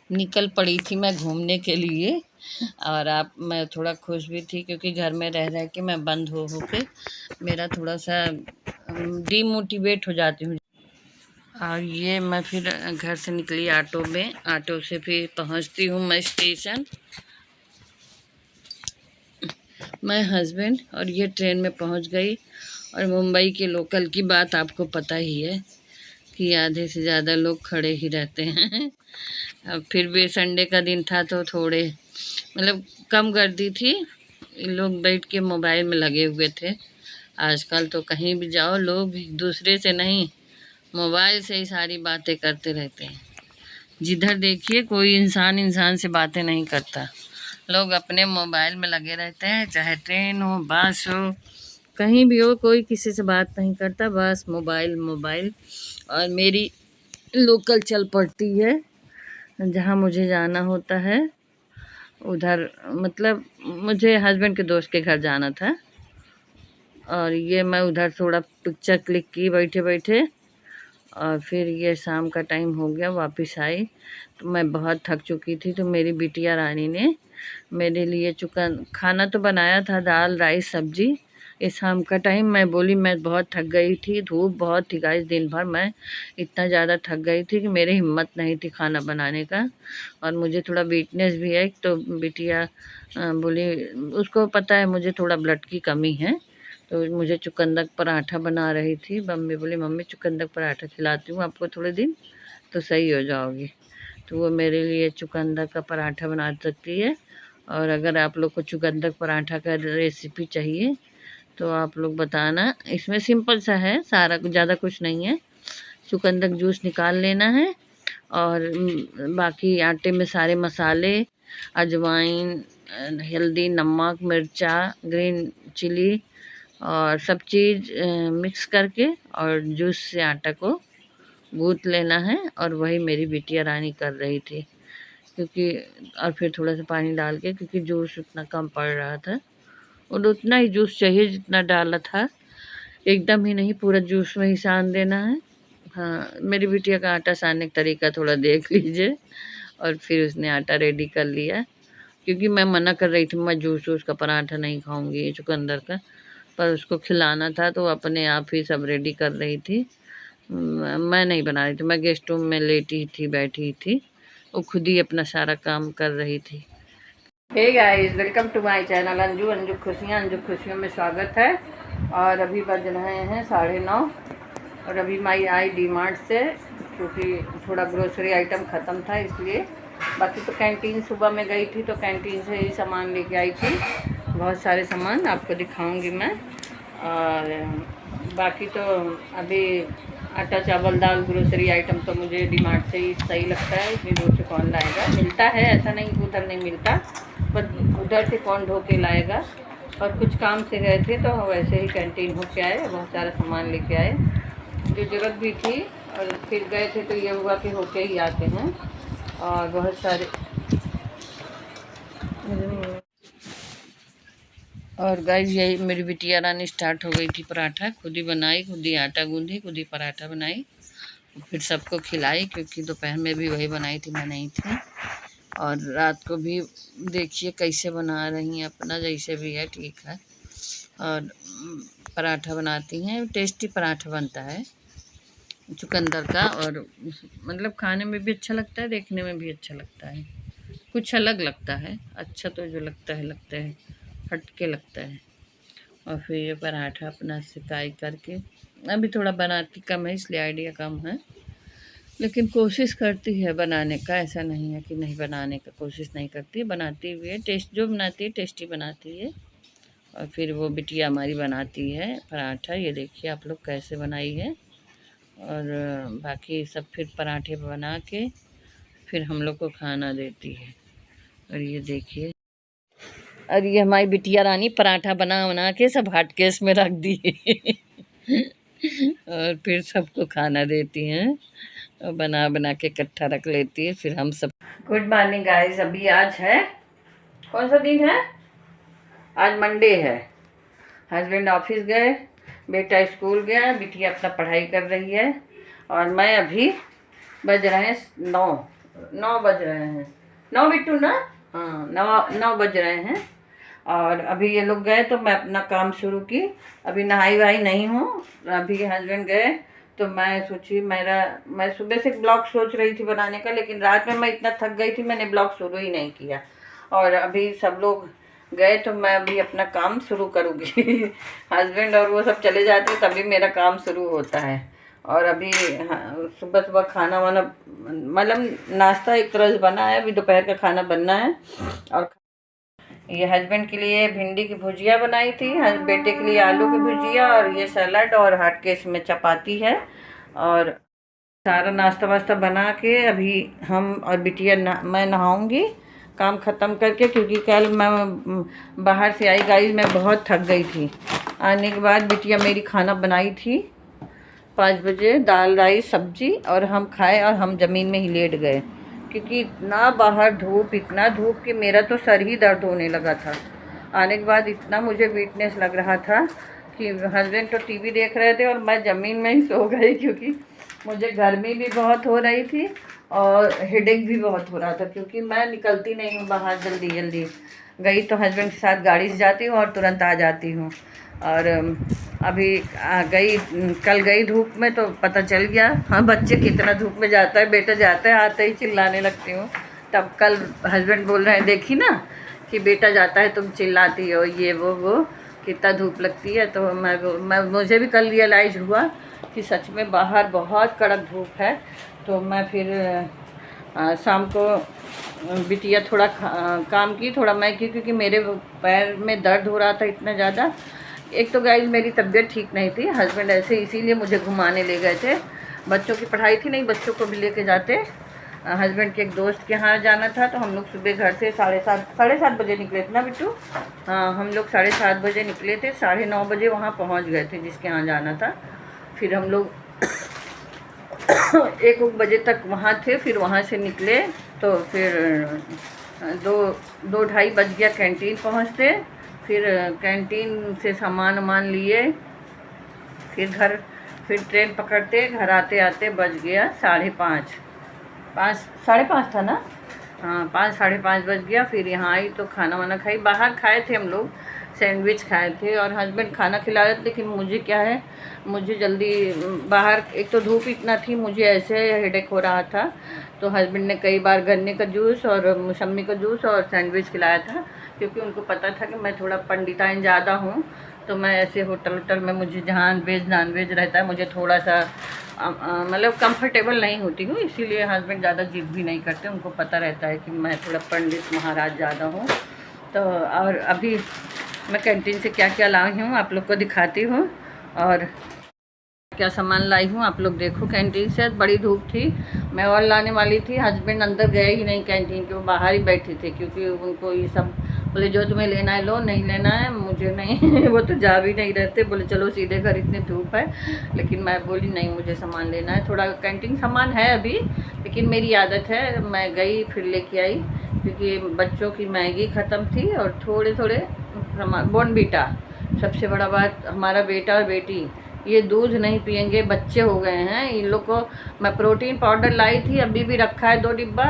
निकल पड़ी थी मैं घूमने के लिए। और मैं थोड़ा खुश भी थी क्योंकि घर में रह रह के मैं बंद हो के मेरा थोड़ा सा डीमोटिवेट हो जाती हूँ। और ये मैं फिर घर से निकली ऑटो में, ऑटो से फिर पहुँचती हूँ मैं स्टेशन। मैं हस्बैंड और ये ट्रेन में पहुँच गई। और मुंबई के लोकल की बात आपको पता ही है कि आधे से ज़्यादा लोग खड़े ही रहते हैं। अब फिर भी संडे का दिन था तो थोड़े मतलब कम गर्दी थी, लोग बैठ के मोबाइल में लगे हुए थे। आजकल तो कहीं भी जाओ लोग एक दूसरे से नहीं, मोबाइल से ही सारी बातें करते रहते हैं। जिधर देखिए कोई इंसान इंसान से बातें नहीं करता, लोग अपने मोबाइल में लगे रहते हैं। चाहे ट्रेन हो, बस हो, कहीं भी हो, कोई किसी से बात नहीं करता, बस मोबाइल मोबाइल। और मेरी लोकल चल पड़ती है जहाँ मुझे जाना होता है उधर, मतलब मुझे हस्बैंड के दोस्त के घर जाना था। और ये मैं उधर थोड़ा पिक्चर क्लिक की बैठे बैठे। और फिर ये शाम का टाइम हो गया, वापस आई तो मैं बहुत थक चुकी थी। तो मेरी बिटिया रानी ने मेरे लिए चिकन खाना तो बनाया था, दाल राइस सब्जी। इस शाम का टाइम मैं बोली मैं बहुत थक गई थी, धूप बहुत थी गाइस, दिन भर मैं इतना ज़्यादा थक गई थी कि मेरी हिम्मत नहीं थी खाना बनाने का। और मुझे थोड़ा वीकनेस भी है। तो बिटिया बोली, उसको पता है मुझे थोड़ा ब्लड की कमी है, तो मुझे चुकंदर पराठा बना रही थी। मम्मी बोली मम्मी चुकंदर पराठा खिलाती हूँ आपको थोड़े दिन, तो सही हो जाओगी। तो वो मेरे लिए चुकंदर का पराठा बना सकती है। और अगर आप लोग को चुकंदर पराठा का रेसिपी चाहिए तो आप लोग बताना। इसमें सिंपल सा है, सारा ज़्यादा कुछ नहीं है। चुकंदर जूस निकाल लेना है और बाकी आटे में सारे मसाले, अजवाइन, हल्दी, नमक, मिर्चा, ग्रीन चिली और सब चीज़ मिक्स करके और जूस से आटा को गूँथ लेना है। और वही मेरी बिटिया रानी कर रही थी क्योंकि, और फिर थोड़ा सा पानी डाल के, क्योंकि जूस उतना कम पड़ रहा था और उतना ही जूस चाहिए जितना डाला था, एकदम ही नहीं पूरा जूस में ही सान देना है। हाँ, मेरी बिटिया का आटा सानने का तरीका थोड़ा देख लीजिए। और फिर उसने आटा रेडी कर लिया क्योंकि मैं मना कर रही थी मैं जूस वूस का पराठा नहीं खाऊंगी चुकंदर का, पर उसको खिलाना था तो अपने आप ही सब रेडी कर रही थी। मैं नहीं बना रही थी, मैं गेस्ट रूम में लेटी थी, बैठी थी, वो खुद ही अपना सारा काम कर रही थी। Hey guys, welcome to my channel Anju Anju Khushiyan. Anju खुशियों में स्वागत है। और अभी बज रहे हैं 9:30 और अभी मैं आई डी मार्ट से क्योंकि थोड़ा ग्रोसरी आइटम ख़त्म था इसलिए। बाकी तो कैंटीन सुबह में गई थी तो कैंटीन से ही सामान लेके आई थी, बहुत सारे सामान आपको दिखाऊंगी मैं। और बाकी तो अभी आटा चावल दाल ग्रोसरी आइटम तो मुझे डी मार्ट से ही सही लगता है, इतनी दूर से कौन लाएगा। मिलता है, ऐसा नहीं कि उधर नहीं मिलता, पर उधर से कौन ढो के लाएगा। और कुछ काम से गए थे तो वैसे ही कैंटीन होके आए, बहुत सारा सामान लेके आए जो ज़रूरत भी थी। और फिर गए थे तो ये हुआ कि होके ही आते हैं। और बहुत सारे, और गाइस यही मेरी बिटिया रानी स्टार्ट हो गई थी पराठा, खुद ही बनाई, खुद ही आटा गूंदी, खुद ही पराठा बनाई, फिर सबको खिलाई क्योंकि दोपहर में भी वही बनाई थी, मैं नहीं थी। और रात को भी देखिए कैसे बना रही हैं, अपना जैसे भी है ठीक है। और पराठा बनाती हैं, टेस्टी पराठा बनता है चुकंदर का। और मतलब खाने में भी अच्छा लगता है, देखने में भी अच्छा लगता है, कुछ अलग लगता है। अच्छा तो जो लगता है हट के लगता है। और फिर ये पराठा अपना सिकाई करके, अभी थोड़ा बनाती कम है इसलिए आइडिया कम है, लेकिन कोशिश करती है बनाने का। ऐसा नहीं है कि नहीं बनाने का कोशिश नहीं करती, बनाती हुई है, टेस्ट जो बनाती है टेस्टी बनाती है। और फिर वो बिटिया हमारी बनाती है पराठा, ये देखिए आप लोग कैसे बनाई है। और बाकी सब फिर पराठे बना के फिर हम लोग को खाना देती है। और ये देखिए, और ये हमारी बिटिया रानी पराठा बना बना के सब हॉट केस में रख दिए। और फिर सबको खाना देती हैं और बना बना के इकट्ठा रख लेती है, फिर हम सब। गुड मॉर्निंग गाइस, अभी आज है कौन सा दिन है? आज मंडे है। हस्बैंड ऑफिस गए, बेटा स्कूल गया, बिटिया अपना पढ़ाई कर रही है। और मैं अभी बज रहे हैं 9, 9 बज रहे हैं। 9 बिट्टू ना? हाँ, 9 बज रहे हैं। और अभी ये लोग गए तो मैं अपना काम शुरू की। अभी नहाई वहाई नहीं हूँ। अभी हस्बैंड गए तो मैं सोची मैं सुबह से ब्लॉग सोच रही थी बनाने का, लेकिन रात में मैं इतना थक गई थी मैंने ब्लॉग शुरू ही नहीं किया। और अभी सब लोग गए तो मैं अभी अपना काम शुरू करूँगी हस्बैंड और वो सब चले जाते हैं तभी मेरा काम शुरू होता है। और अभी सुबह सुबह खाना वाना मतलब नाश्ता एक तरह से बना है, अभी दोपहर का खाना बनना है। और ये हस्बैंड के लिए भिंडी की भुजिया बनाई थी, बेटे के लिए आलू की भुजिया, और ये सलाद और हॉट केस में चपाती है। और सारा नाश्ता वास्ता बना के अभी हम और बिटिया मैं नहाऊंगी काम ख़त्म करके, क्योंकि कल मैं बाहर से आई गाइस, मैं बहुत थक गई थी। आने के बाद बिटिया मेरी खाना बनाई थी 5 बजे, दाल राइस सब्जी, और हम खाए और हम ज़मीन में ही लेट गए, क्योंकि इतना बाहर धूप, इतना धूप कि मेरा तो सर ही दर्द होने लगा था। आने के बाद इतना मुझे वीकनेस लग रहा था कि हस्बैंड तो टीवी देख रहे थे और मैं ज़मीन में ही सो गई, क्योंकि मुझे गर्मी भी बहुत हो रही थी और हेडेक भी बहुत हो रहा था, क्योंकि मैं निकलती नहीं हूँ बाहर जल्दी जल्दी। गई तो हस्बैंड के साथ गाड़ी से जाती हूँ और तुरंत आ जाती हूँ। और अभी कल गई धूप में तो पता चल गया। हाँ, बच्चे कितना धूप में जाता है, बेटा जाता है आते ही चिल्लाने लगती हूँ। तब कल हस्बैंड बोल रहे हैं, देखी ना कि बेटा जाता है तुम चिल्लाती हो, ये वो कितना धूप लगती है। तो मुझे भी कल रियलाइज़ हुआ कि सच में बाहर बहुत कड़क धूप है। तो मैं फिर शाम को बिटिया थोड़ा काम की, थोड़ा मैं की, क्योंकि मेरे पैर में दर्द हो रहा था इतना ज़्यादा। एक तो गाइस मेरी तबीयत ठीक नहीं थी, हस्बैंड ऐसे इसीलिए मुझे घुमाने ले गए थे। बच्चों की पढ़ाई थी, नहीं बच्चों को भी लेके जाते। हस्बैंड के एक दोस्त के यहाँ जाना था, तो हम लोग सुबह घर से 7:30 बजे निकले थे ना बिट्टू? हाँ, हम लोग 7:30 बजे निकले थे, 9:30 बजे वहाँ पहुँच गए थे जिसके यहाँ जाना था। फिर हम लोग 1 बजे तक वहाँ थे, फिर वहाँ से निकले तो फिर 2-2:30 बज गया कैंटीन पहुँचते। फिर कैंटीन से सामान लिए, फिर ट्रेन पकड़ते, घर आते आते बज गया 5:30 था ना? हाँ, 5-5:30 बज गया। फिर यहाँ आई तो खाना वाना खाई, बाहर खाए थे हम लोग, सैंडविच खाए थे और हस्बैंड खाना खिला रहे थे। लेकिन मुझे क्या है, मुझे जल्दी बाहर, एक तो धूप इतना थी, मुझे ऐसे हेडेक हो रहा था। तो हस्बैंड ने कई बार गन्ने का जूस और मौसम्मी का जूस और सैंडविच खिलाया था, क्योंकि उनको पता था कि मैं थोड़ा पंडिताइन ज़्यादा हूँ। तो मैं ऐसे होटल में मुझे जहाँ वेज नॉन वेज रहता है, मुझे थोड़ा सा मतलब कंफर्टेबल नहीं होती हूँ, इसीलिए हस्बैंड ज़्यादा जिद भी नहीं करते, उनको पता रहता है कि मैं थोड़ा पंडित महाराज ज़्यादा हूँ। तो और अभी मैं कैंटीन से क्या क्या लाई हूँ आप लोग को दिखाती हूँ, और क्या सामान लाई हूँ आप लोग देखो। कैंटीन से बड़ी धूप थी, मैं और लाने वाली थी, हस्बैंड अंदर गए ही नहीं कैंटीन के, वो बाहर ही बैठे थे, क्योंकि उनको ये सब बोले जो तुम्हें लेना है लो, नहीं लेना है मुझे नहीं वो तो जा भी नहीं रहते, बोले चलो सीधे घर, इतनी धूप है। लेकिन मैं बोली नहीं, मुझे सामान लेना है, थोड़ा कैंटीन सामान है अभी, लेकिन मेरी आदत है, मैं गई फिर लेके आई, क्योंकि बच्चों की मैगी ख़त्म थी और थोड़े बॉर्नवीटा। सबसे बड़ा बात, हमारा बेटा और बेटी ये दूध नहीं पियेंगे, बच्चे हो गए हैं इन लोग को। मैं प्रोटीन पाउडर लाई थी, अभी भी रखा है 2 डिब्बा,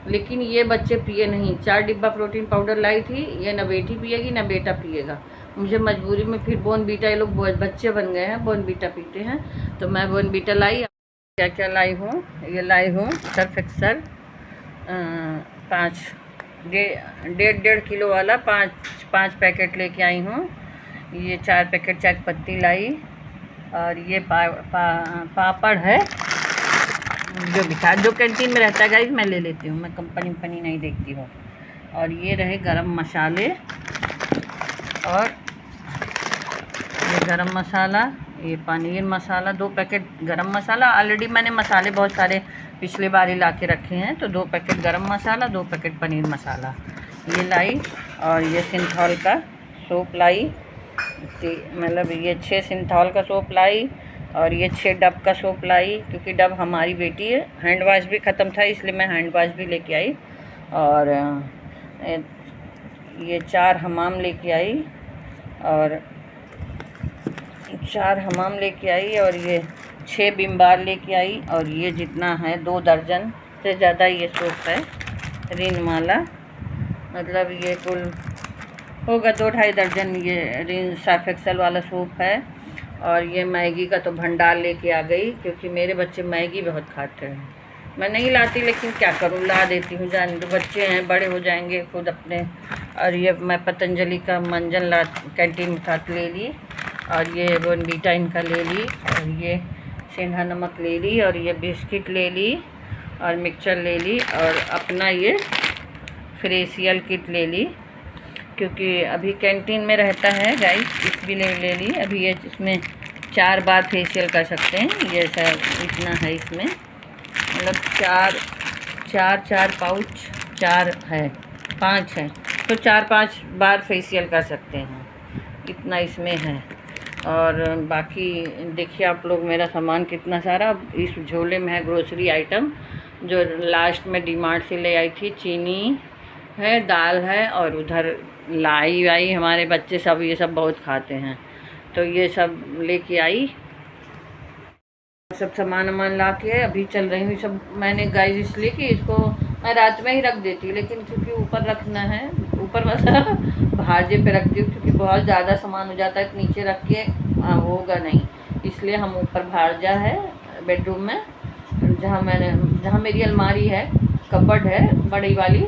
लेकिन ये बच्चे पिए नहीं। 4 डिब्बा प्रोटीन पाउडर लाई थी, ये ना बेटी पिएगी ना बेटा पिएगा। मुझे मजबूरी में फिर बॉर्नवीटा, ये लोग बच्चे बन गए हैं, बॉर्नवीटा पीते हैं, तो मैं बॉर्नवीटा लाई। क्या क्या लाई हूँ, ये लाई हूँ सर्फ एक्सल 1.5 किलो वाला 5 पैकेट लेके आई हूँ। ये 4 पैकेट चाय पत्ती लाई, और ये पापड़ है जो कैंटीन में रहता है गाइस, मैं ले लेती हूँ, मैं कंपनी नहीं देखती हूँ। और ये रहे गरम मसाले, और ये गरम मसाला, ये पनीर मसाला, 2 पैकेट गरम मसाला। ऑलरेडी मैंने मसाले बहुत सारे पिछले बार ही ला के रखे हैं, तो 2 पैकेट गरम मसाला, 2 पैकेट पनीर मसाला ये लाई। और ये सिंथॉल का सोप लाई, मतलब ये 6 सिंथॉल का सोप लाई, और ये 6 डब का सोप लाई, क्योंकि डब हमारी बेटी है। हैंड वाश भी ख़त्म था, इसलिए मैं हैंड वाश भी लेके आई। और ये 4 हमाम लेके आई, और 4 हमाम लेके आई, और ये 6 बिम बार लेके आई, और ये जितना है 2 दर्जन सबसे ज़्यादा ये सोप है रिन वाला, मतलब ये कुल होगा 2-2.5 दर्जन ये रिन सर्फ एक्सेल वाला सोप है। और ये मैगी का तो भंडार लेके आ गई, क्योंकि मेरे बच्चे मैगी बहुत खाते हैं। मैं नहीं लाती, लेकिन क्या करूँ, ला देती हूँ, जान दो, बच्चे हैं, बड़े हो जाएंगे खुद अपने। और ये मैं पतंजलि का मंजन ला कैंटीन में साथ ले ली, और ये बोनवीटा इनका ले ली, और ये सेंधा नमक ले ली, और ये बिस्किट ले ली, और मिक्सचर ले ली, और अपना ये फेशियल किट ले ली, क्योंकि अभी कैंटीन में रहता है गाइस, इस भी ले ली। अभी ये इसमें 4 बार फेशियल कर सकते हैं, ये सब इतना है इसमें, मतलब 4 पाउच, 4 है, 5 है, तो 4-5 बार फेशियल कर सकते हैं, इतना इसमें है। और बाकी देखिए आप लोग मेरा सामान कितना सारा इस झोले में है। ग्रोसरी आइटम जो लास्ट में डीमार्ट से ले आई थी, चीनी है, दाल है, और उधर लाई वाई, हमारे बच्चे सब ये सब बहुत खाते हैं, तो ये सब लेके आई, सब सामान ला के अभी चल रही हूँ। सब मैंने गाइस इसलिए कि इसको मैं रात में ही रख देती, लेकिन क्योंकि ऊपर रखना है, ऊपर मतलब भाजे पे रखती हूँ, क्योंकि बहुत ज़्यादा सामान हो जाता है, नीचे रख के होगा नहीं, इसलिए हम ऊपर भाजा है बेडरूम में, जहाँ मेरी अलमारी है, कबर्ड है बड़ी वाली,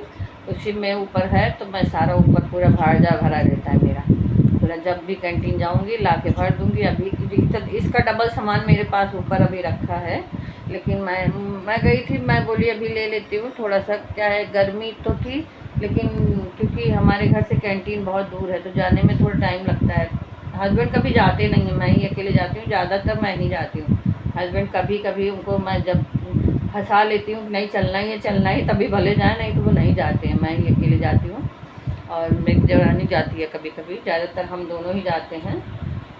उसी में ऊपर है, तो मैं सारा ऊपर पूरा भाजा भरा रहता है मेरा पूरा। जब भी कैंटीन जाऊंगी ला के भर दूंगी। अभी इसका डबल सामान मेरे पास ऊपर अभी रखा है, लेकिन मैं गई थी, मैं बोली अभी ले लेती हूँ थोड़ा सा, क्या है गर्मी तो थी, लेकिन क्योंकि हमारे घर से कैंटीन बहुत दूर है, तो जाने में थोड़ा टाइम लगता है। हस्बैंड कभी जाते नहीं हैं, मैं ही अकेले जाती हूँ, ज़्यादातर मैं ही जाती हूँ। हस्बैंड कभी कभी उनको मैं जब फंसा लेती हूँ, नहीं चलना ही, तभी भले जाए, नहीं तो वो नहीं जाते हैं, मैं ही अकेले जाती हूँ। और मेरी देवरानी जाती है कभी कभी, ज़्यादातर हम दोनों ही जाते हैं,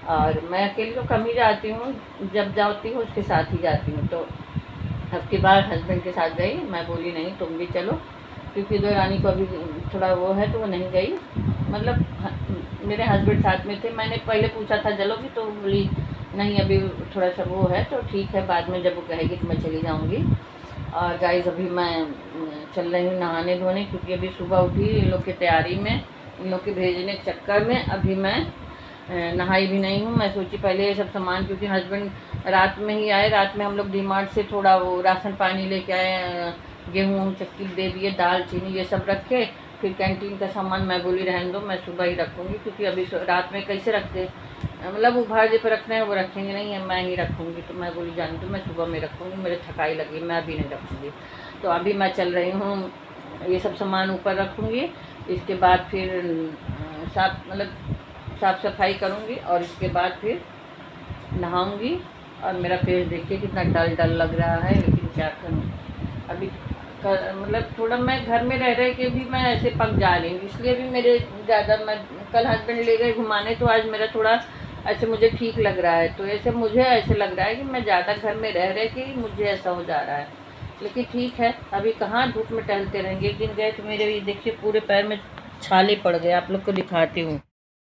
और मैं अकेले तो कम ही जाती हूँ, जब जाती हूँ उसके साथ ही जाती हूँ। तो अब की बार हस्बैंड के साथ गई, मैं बोली नहीं तुम भी चलो, क्योंकि देवरानी को अभी थोड़ा वो है, तो वो नहीं गई, मतलब मेरे हस्बैंड साथ में थे। मैंने पहले पूछा था चलोगी, तो बोली नहीं अभी थोड़ा सा वो है, तो ठीक है, बाद में जब वो कहेगी तो मैं चली जाऊँगी। और गाइस अभी मैं चल रही हूँ नहाने धोने, क्योंकि अभी सुबह उठी इन लोग की तैयारी में, इन लोग के भेजने के चक्कर में अभी मैं नहाई भी नहीं हूँ। मैं सोची पहले ये सब सामान, क्योंकि हस्बैंड रात में ही आए, रात में हम लोग डीमार्ट से थोड़ा वो राशन पानी लेके आए, गेहूँ चक्की दे दिए, दाल चीनी ये सब रखे, फिर कैंटीन का सामान मैं बोली रहने दो, मैं सुबह ही रखूँगी, क्योंकि अभी रात में कैसे रखते, मतलब वो भाजे पर रखना है वो रखेंगे नहीं है, मैं ही रखूँगी, तो मैं बोली जाने दो, मैं सुबह में रखूँगी, मेरे थकाई लगी, मैं अभी नहीं रखूँगी। तो अभी मैं चल रही हूँ, ये सब सामान ऊपर रखूँगी, इसके बाद फिर साफ़ सफाई करूँगी, और इसके बाद फिर नहाऊँगी। और मेरा फेस देखिए कितना डल लग रहा है, लेकिन क्या करूँ, अभी मतलब थोड़ा मैं घर में रह के भी मैं ऐसे पक जा रही हूँ, इसलिए भी मेरे ज़्यादा, मैं कल हस्बैंड ले गए घुमाने, तो आज मेरा थोड़ा ऐसे मुझे ठीक लग रहा है, तो ऐसे मुझे ऐसे लग रहा है कि मैं ज़्यादा घर में रह के ही मुझे ऐसा हो जा रहा है। लेकिन ठीक है, अभी कहाँ धूप में टहलते रहेंगे। एक दिन गए तो मेरे ये देखिए पूरे पैर में छाले पड़ गए, आप लोग को दिखाती हूँ।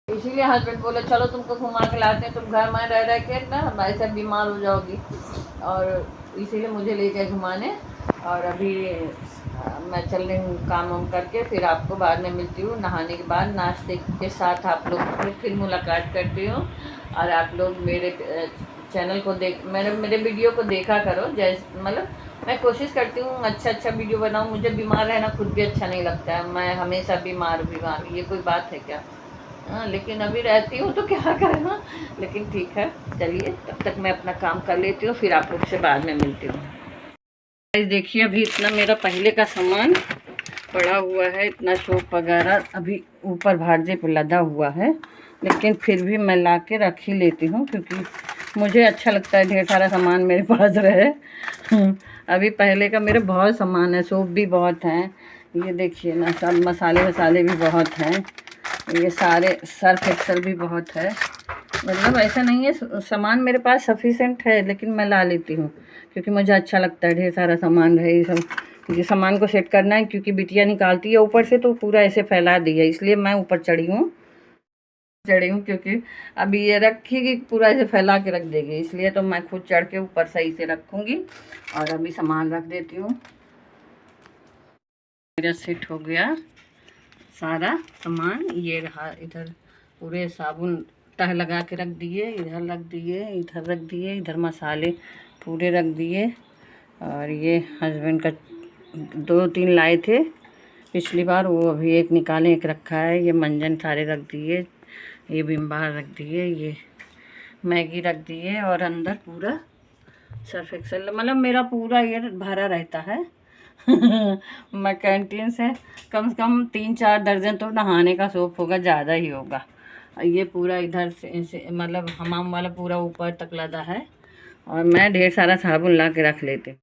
इसीलिए हस्बैंड बोले चलो तुमको घुमा के लाते हैं, तुम घर में रह के ना ऐसे बीमार हो जाओगी, और इसीलिए मुझे ले गए घुमाने। और अभी मैं चल रही हूँ काम वाम करके, फिर आपको बाद में मिलती हूँ नहाने के बाद, नाश्ते के साथ आप लोग फिर मुलाकात करती हूँ। और आप लोग मेरे चैनल को मेरे वीडियो को देखा करो, जैसे मतलब मैं कोशिश करती हूँ अच्छा वीडियो बनाऊँ। मुझे बीमार रहना खुद भी अच्छा नहीं लगता है, मैं हमेशा बीमार ये कोई बात है क्या? लेकिन अभी रहती हूँ तो क्या करना, लेकिन ठीक है, चलिए तब तक मैं अपना काम कर लेती हूँ, फिर आप लोग से बाद में मिलती हूँ। देखिए अभी इतना मेरा पहले का सामान पड़ा हुआ है, इतना सोप वगैरह अभी ऊपर भाजे पर लदा हुआ है, लेकिन फिर भी मैं ला के रख ही लेती हूँ, क्योंकि मुझे अच्छा लगता है ढेर सारा सामान मेरे पास रहे। अभी पहले का मेरे बहुत सामान है, सोप भी बहुत हैं, ये देखिए ना, सब मसाले भी बहुत हैं, ये सारे सर्फ एक्सेल भी बहुत है, मतलब ऐसा नहीं है, सामान मेरे पास सफिशेंट है, लेकिन मैं ला लेती हूँ क्योंकि मुझे अच्छा लगता है ढेर सारा सामान रहे। ये सब ये सामान को सेट करना है, क्योंकि बिटिया निकालती है ऊपर से तो पूरा ऐसे फैला दिया, इसलिए मैं ऊपर चढ़ी हूँ क्योंकि अभी ये रखेगी पूरा ऐसे फैला के रख देगी, इसलिए तो मैं खुद चढ़ के ऊपर सही से रखूँगी। और अभी सामान रख देती हूँ। मेरा सेट हो गया सारा सामान। ये रहा, इधर पूरे साबुन तह लगा के रख दिए, इधर रख दिए, इधर रख दिए, इधर मसाले पूरे रख दिए। और ये हस्बैंड का 2-3 लाए थे पिछली बार, वो अभी एक निकाले, एक रखा है। ये मंजन सारे रख दिए, ये विम बार रख दिए, ये मैगी रख दिए। और अंदर पूरा सर्फ एक्सेल, मतलब मेरा पूरा ये भरा रहता है। मैं कैंटीन से कम 3-4 दर्जन तो नहाने का सोप होगा, ज़्यादा ही होगा। ये पूरा इधर से मतलब हमाम वाला पूरा ऊपर तक लदा है। और मैं ढेर सारा साबुन ला के रख लेती हूँ।